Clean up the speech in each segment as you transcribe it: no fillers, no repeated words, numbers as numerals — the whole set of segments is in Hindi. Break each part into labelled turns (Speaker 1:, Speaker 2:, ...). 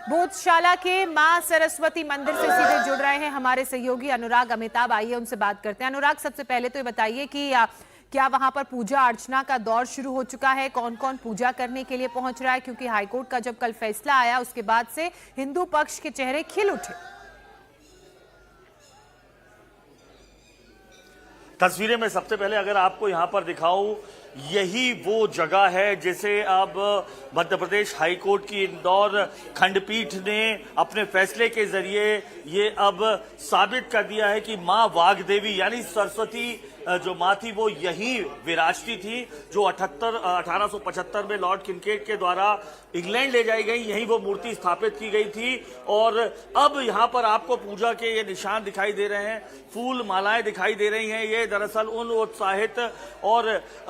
Speaker 1: बोधशाला के मां सरस्वती मंदिर से सीधे जुड़ रहे हैं हमारे सहयोगी अनुराग अमिताभ। आइए उनसे बात करते हैं। अनुराग, सबसे पहले तो ये बताइए कि क्या वहां पर पूजा अर्चना का दौर शुरू हो चुका है? कौन कौन पूजा करने के लिए पहुंच रहा है? क्योंकि हाईकोर्ट का जब कल फैसला आया उसके बाद से हिंदू पक्ष के चेहरे खिल उठे।
Speaker 2: तस्वीरें में सबसे पहले अगर आपको यहां पर दिखाऊं, यही वो जगह है जिसे अब मध्य प्रदेश हाईकोर्ट की इंदौर खंडपीठ ने अपने फैसले के जरिए ये अब साबित कर दिया है कि मां वाग्देवी यानी सरस्वती जो मां थी वो यही विराजती थी, जो 1875 में लॉर्ड किनकेट के द्वारा इंग्लैंड ले जाई गई, यही वो मूर्ति स्थापित की गई थी। और अब यहां पर आपको पूजा के ये निशान दिखाई दे रहे हैं, फूल मालाएं दिखाई दे रही हैं। ये दरअसल उन उत्साहित और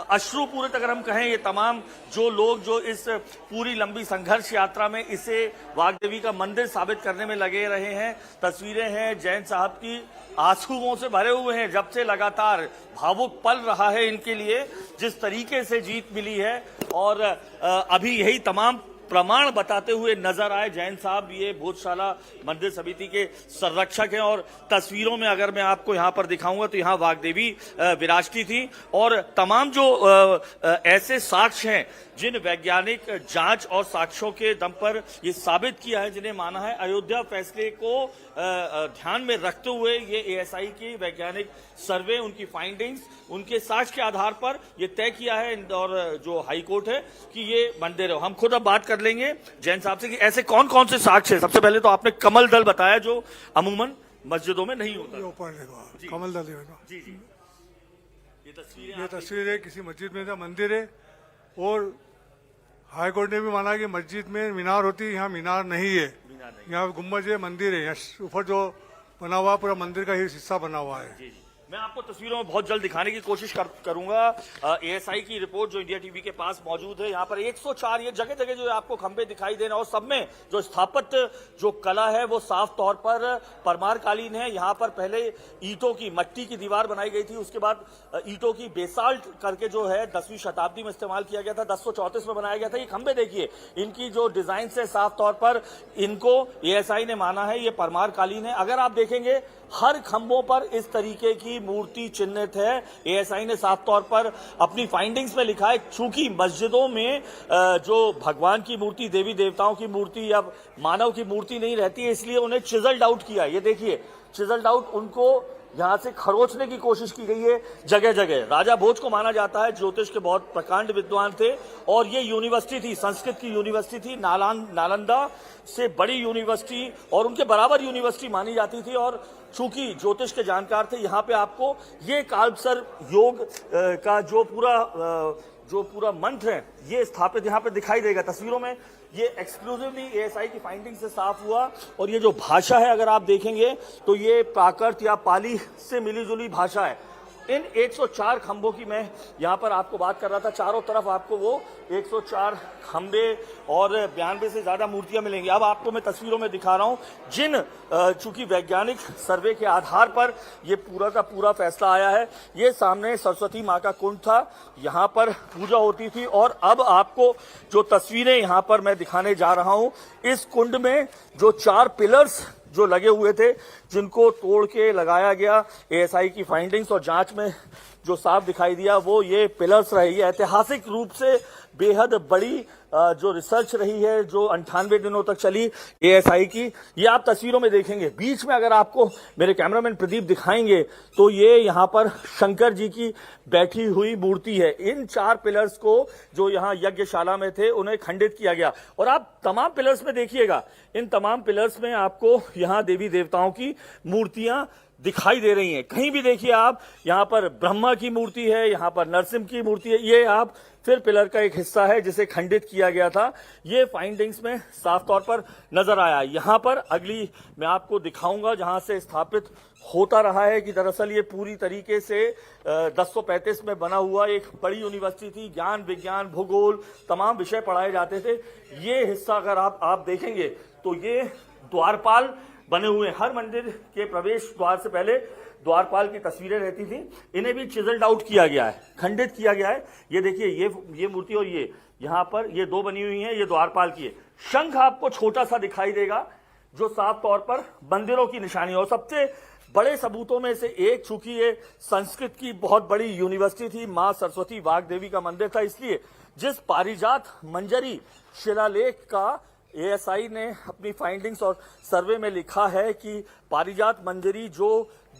Speaker 2: अश्रुपूरित अगर हम कहें, ये तमाम जो लोग जो इस पूरी लंबी संघर्ष यात्रा में इसे वाग्देवी का मंदिर साबित करने में लगे रहे हैं। तस्वीरें हैं जैन साहब की, आंसुओं से भरे हुए हैं, जब से लगातार भावुक पल रहा है इनके लिए, जिस तरीके से जीत मिली है। और अभी यही तमाम प्रमाण बताते हुए नजर आए जैन साहब। ये बोधशाला मंदिर समिति के संरक्षक हैं और तस्वीरों में अगर मैं आपको यहां पर दिखाऊंगा तो यहां वाग्देवी विराजती थी। और तमाम जो ऐसे साक्ष्य हैं जिन वैज्ञानिक जांच और साक्ष्यों के दम पर ये साबित किया है, जिन्हें माना है अयोध्या फैसले को ध्यान में रखते हुए ये एएसआई की वैज्ञानिक सर्वे, उनकी फाइंडिंग्स, उनके साक्ष्य के आधार पर ये तय किया है इंदौर जो हाईकोर्ट है कि ये मंदिर है। हम खुद अब बात कर लेंगे जैन साहब से कि ऐसे कौन कौन से साक्ष्य है। सबसे पहले तो आपने कमल दल बताया जो अमूमन मस्जिदों में नहीं होता।
Speaker 3: कमल दल
Speaker 2: जी जी,
Speaker 3: ये तस्वीर है किसी मस्जिद में, मंदिर है। और हाईकोर्ट ने भी माना कि मस्जिद में मीनार होती है, यहाँ मीनार नहीं है, यहाँ गुम्बज है, मंदिर है। ऊपर जो बना हुआ पूरा मंदिर का ही हिस्सा बना हुआ है।
Speaker 2: जी जी, मैं आपको तस्वीरों में बहुत जल्द दिखाने की कोशिश करूंगा। एएसआई की रिपोर्ट जो इंडिया टीवी के पास मौजूद है, यहाँ पर 104 ये जगह जगह जो आपको खंभे दिखाई दे रहे हैं और सब में जो स्थापत्य जो कला है वो साफ तौर पर परमार कालीन है। यहाँ पर पहले ईंटों की मट्टी की दीवार बनाई गई थी, उसके बाद ईंटों की बेसाल्ट करके जो है 10वीं शताब्दी में इस्तेमाल किया गया था, 1034 में बनाया गया था। ये खंभे देखिए, इनकी जो डिजाइन है साफ तौर पर इनको एएसआई ने माना है ये परमार कालीन है। अगर आप देखेंगे हर खंभों पर इस तरीके की मूर्ति चिन्हित है। एएसआई ने साफ तौर पर अपनी फाइंडिंग्स में लिखा है, चूंकि मस्जिदों में जो भगवान की मूर्ति, देवी देवताओं की मूर्ति या मानव की मूर्ति नहीं रहती है, इसलिए उन्हें चिजल्ड आउट किया। ये देखिए चिजल्ड आउट, उनको यहां से खरोचने की कोशिश की गई है जगह जगह। राजा भोज को माना जाता है ज्योतिष के बहुत प्रकांड विद्वान थे और ये यूनिवर्सिटी थी, संस्कृत की यूनिवर्सिटी थी, नालंदा से बड़ी यूनिवर्सिटी और उनके बराबर यूनिवर्सिटी मानी जाती थी। और चूंकि ज्योतिष के जानकार थे, यहाँ पे आपको ये काल्पसर योग का जो पूरा मंत्र है ये स्थापित यहाँ पे दिखाई देगा तस्वीरों में। ये एक्सक्लूसिवली एएसआई की फाइंडिंग से साफ हुआ। और ये जो भाषा है अगर आप देखेंगे तो ये प्राकृत या पाली से मिलीजुली भाषा है। इन 104 खंभों की मैं यहाँ पर आपको बात कर रहा था, चारों तरफ आपको वो 104 खंभे और 92 से ज्यादा मूर्तियां मिलेंगी। अब आपको मैं तस्वीरों में दिखा रहा हूं जिन चूंकि वैज्ञानिक सर्वे के आधार पर ये पूरा का पूरा फैसला आया है। ये सामने सरस्वती मां का कुंड था, यहाँ पर पूजा होती थी। और अब आपको जो तस्वीरें यहाँ पर मैं दिखाने जा रहा हूं, इस कुंड में जो 4 पिलर्स जो लगे हुए थे, जिनको तोड़ के लगाया गया, एएसआई की फाइंडिंग्स और जांच में जो साफ दिखाई दिया वो ये पिलर्स रहे। ये ऐतिहासिक रूप से बेहद बड़ी जो रिसर्च रही है जो 98 दिनों तक चली एएसआई की, ये आप तस्वीरों में देखेंगे। बीच में अगर आपको मेरे कैमरामैन प्रदीप दिखाएंगे तो ये यहाँ पर शंकर जी की बैठी हुई मूर्ति है। इन 4 पिलर्स को जो यहाँ यज्ञशाला में थे उन्हें खंडित किया गया। और आप तमाम पिलर्स में देखिएगा, इन तमाम पिलर्स में आपको यहाँ देवी देवताओं की मूर्तियां दिखाई दे रही हैं। कहीं भी देखिए आप, यहाँ पर ब्रह्मा की मूर्ति है, यहाँ पर नरसिंह की मूर्ति है। ये आप फिर पिलर का एक हिस्सा है जिसे खंडित किया गया था। ये फाइंडिंग्स में साफ तौर पर नजर आया। यहाँ पर अगली मैं आपको दिखाऊंगा जहां से स्थापित होता रहा है कि दरअसल ये पूरी तरीके से 1035 में बना हुआ एक बड़ी यूनिवर्सिटी थी। ज्ञान, विज्ञान, भूगोल तमाम विषय पढ़ाए जाते थे। ये हिस्सा अगर आप देखेंगे तो ये द्वारपाल बने हुए, हर मंदिर के प्रवेश द्वार से पहले द्वारपाल की तस्वीरें रहती थी, इन्हें भी चिजल्ड आउट किया गया है, खंडित किया गया है। ये देखिए ये मूर्ति और ये यहाँ पर ये 2 बनी हुई हैं, ये द्वारपाल की है। शंख आपको छोटा सा दिखाई देगा, जो साफ तौर पर मंदिरों की निशानी है। और सबसे बड़े सबूतों में से एक, चूंकि ये संस्कृत की बहुत बड़ी यूनिवर्सिटी थी, मां सरस्वती वाग्देवी का मंदिर था, इसलिए जिस पारिजात मंजरी शिलालेख का एएसआई ने अपनी फाइंडिंग्स और सर्वे में लिखा है कि पारिजात मंजरी जो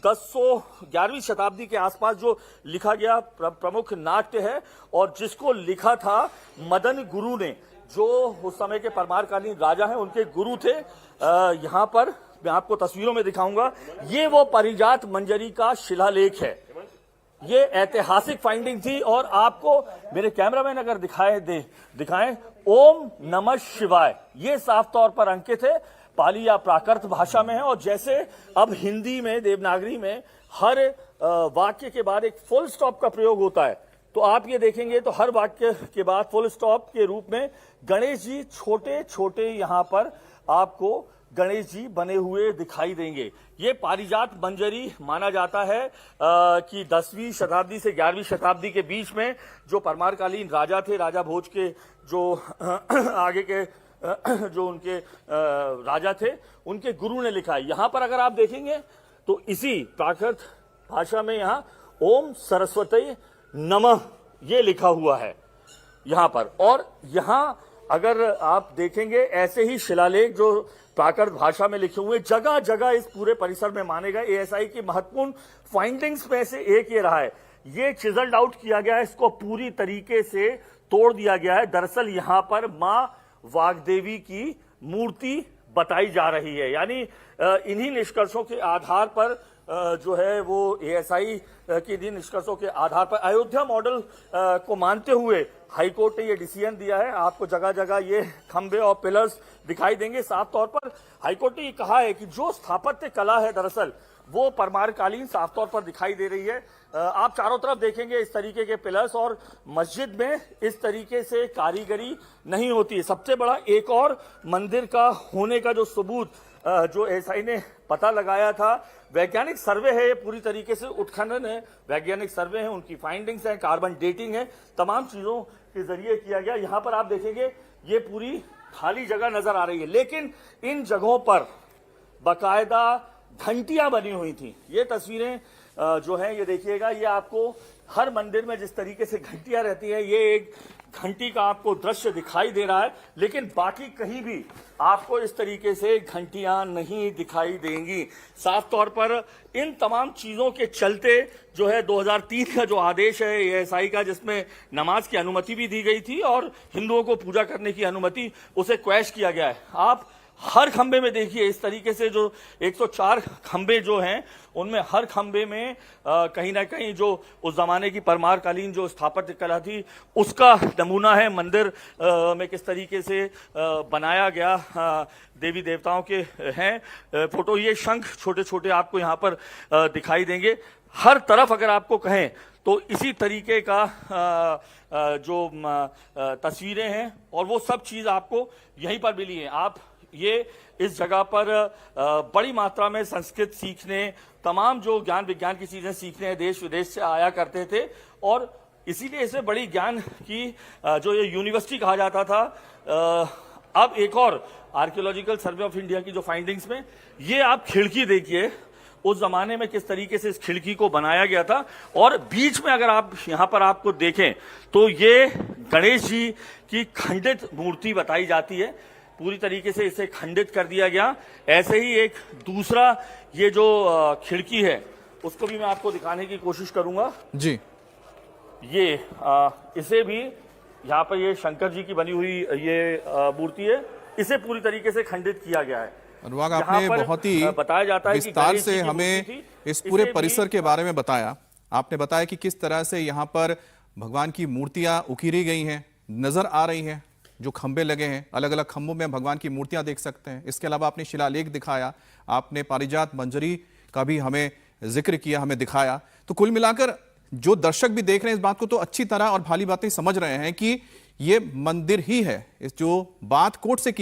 Speaker 2: 11वीं शताब्दी के आसपास जो लिखा गया प्रमुख नाट्य है, और जिसको लिखा था मदन गुरु ने, जो उस समय के परमारकालीन राजा हैं, उनके गुरु थे। यहां पर मैं आपको तस्वीरों में दिखाऊंगा, ये वो पारिजात मंजरी का शिलालेख है। ये ऐतिहासिक फाइंडिंग थी। और आपको मेरे कैमरामैन अगर दिखाएं, ओम नमः शिवाय, ये साफ तौर पर अंकित है, पाली या प्राकृत भाषा में है। और जैसे अब हिंदी में, देवनागरी में हर वाक्य के बाद एक फुल स्टॉप का प्रयोग होता है, तो आप ये देखेंगे तो हर वाक्य के बाद फुल स्टॉप के रूप में गणेश जी छोटे छोटे यहां पर आपको गणेश जी बने हुए दिखाई देंगे। ये पारिजात मंजरी माना जाता है कि 10वीं शताब्दी से 11वीं शताब्दी के बीच में जो परमारकालीन राजा थे, राजा भोज के जो आगे के जो उनके राजा थे, उनके गुरु ने लिखा है। यहां पर अगर आप देखेंगे तो इसी प्राकृत भाषा में यहां ओम सरस्वती नमः ये लिखा हुआ है यहां पर। और यहां अगर आप देखेंगे ऐसे ही शिलालेख जो प्राकृत भाषा में लिखे हुए जगह जगह इस पूरे परिसर में माने गए। एएसआई की महत्वपूर्ण फाइंडिंग्स में से एक ये रहा है, ये चिजल्ड आउट किया गया है, इसको पूरी तरीके से तोड़ दिया गया है। दरअसल यहां पर मां वाग्देवी की मूर्ति बताई जा रही है। यानी इन्हीं निष्कर्षों के आधार पर जो है वो एएसआई के इन निष्कर्षों के आधार पर अयोध्या मॉडल को मानते हुए हाईकोर्ट ने ये डिसीजन दिया है। आपको जगह जगह ये खंबे और पिलर्स दिखाई देंगे। साफ तौर पर हाईकोर्ट ने ये कहा है कि जो स्थापत्य कला है दरअसल वो परमारकालीन साफ तौर पर दिखाई दे रही है। आप चारों तरफ देखेंगे इस तरीके के पिलर्स, और मस्जिद में इस तरीके से कारीगरी नहीं होती है। सबसे बड़ा एक और मंदिर का होने का जो सबूत जो एएसआई ने पता लगाया था, वैज्ञानिक सर्वे है, ये पूरी तरीके से उत्खनन है, वैज्ञानिक सर्वे है, उनकी फाइंडिंग्स है, कार्बन डेटिंग है, तमाम चीजों के जरिए किया गया। यहां पर आप देखेंगे ये पूरी खाली जगह नजर आ रही है, लेकिन इन जगहों पर बाकायदा घंटियां बनी हुई थी। ये तस्वीरें जो हैं ये देखिएगा, ये आपको हर मंदिर में जिस तरीके से घंटियां रहती हैं, ये एक घंटी का आपको दृश्य दिखाई दे रहा है, लेकिन बाकी कहीं भी आपको इस तरीके से घंटियां नहीं दिखाई देंगी। साफ तौर पर इन तमाम चीजों के चलते जो है 2003 का जो आदेश है एएसआई का, जिसमें नमाज की अनुमति भी दी गई थी और हिंदुओं को पूजा करने की अनुमति, उसे क्वैश किया गया है। आप हर खंबे में देखिए इस तरीके से जो 104 खंबे जो हैं, उनमें हर खंबे में कहीं ना कहीं जो उस जमाने की परमारकालीन जो स्थापत्य कला थी उसका नमूना है। मंदिर में किस तरीके से बनाया गया देवी देवताओं के हैं फोटो। ये शंख छोटे छोटे आपको यहाँ पर दिखाई देंगे। हर तरफ अगर आपको कहें तो इसी तरीके का जो तस्वीरें हैं, और वो सब चीज आपको यहीं पर मिली है। आप ये इस जगह पर बड़ी मात्रा में संस्कृत सीखने, तमाम जो ज्ञान विज्ञान की चीजें सीखने देश विदेश से आया करते थे, और इसीलिए इसे बड़ी ज्ञान की जो ये यूनिवर्सिटी कहा जाता था। अब एक और आर्कियोलॉजिकल सर्वे ऑफ इंडिया की जो फाइंडिंग्स में ये आप खिड़की देखिए, उस जमाने में किस तरीके से इस खिड़की को बनाया गया था। और बीच में अगर आप यहां पर आपको देखें तो ये गणेश जी की खंडित मूर्ति बताई जाती है। पूरी तरीके से इसे खंडित कर दिया गया। ऐसे ही एक दूसरा ये जो खिड़की है उसको भी मैं आपको दिखाने की कोशिश करूंगा
Speaker 4: जी।
Speaker 2: ये इसे भी यहाँ पर ये शंकर जी की बनी हुई ये मूर्ति है, इसे पूरी तरीके से खंडित किया गया है।
Speaker 4: अनुराग, आपने बहुत ही
Speaker 2: बताया जाता है
Speaker 4: विस्तार से हमें इस पूरे परिसर के बारे में बताया। आपने बताया कि किस तरह से यहाँ पर भगवान की मूर्तियां उकेरी गई हैं, नजर आ रही हैं, जो खंबे लगे हैं, अलग अलग खंभों में भगवान की मूर्तियां देख सकते हैं। इसके अलावा आपने शिलालेख दिखाया, आपने पारिजात मंजरी का भी हमें जिक्र किया, हमें दिखाया। तो कुल मिलाकर जो दर्शक भी देख रहे हैं इस बात को तो अच्छी तरह और भाली बातें समझ रहे हैं कि ये मंदिर ही है। इस जो बात कोर्ट से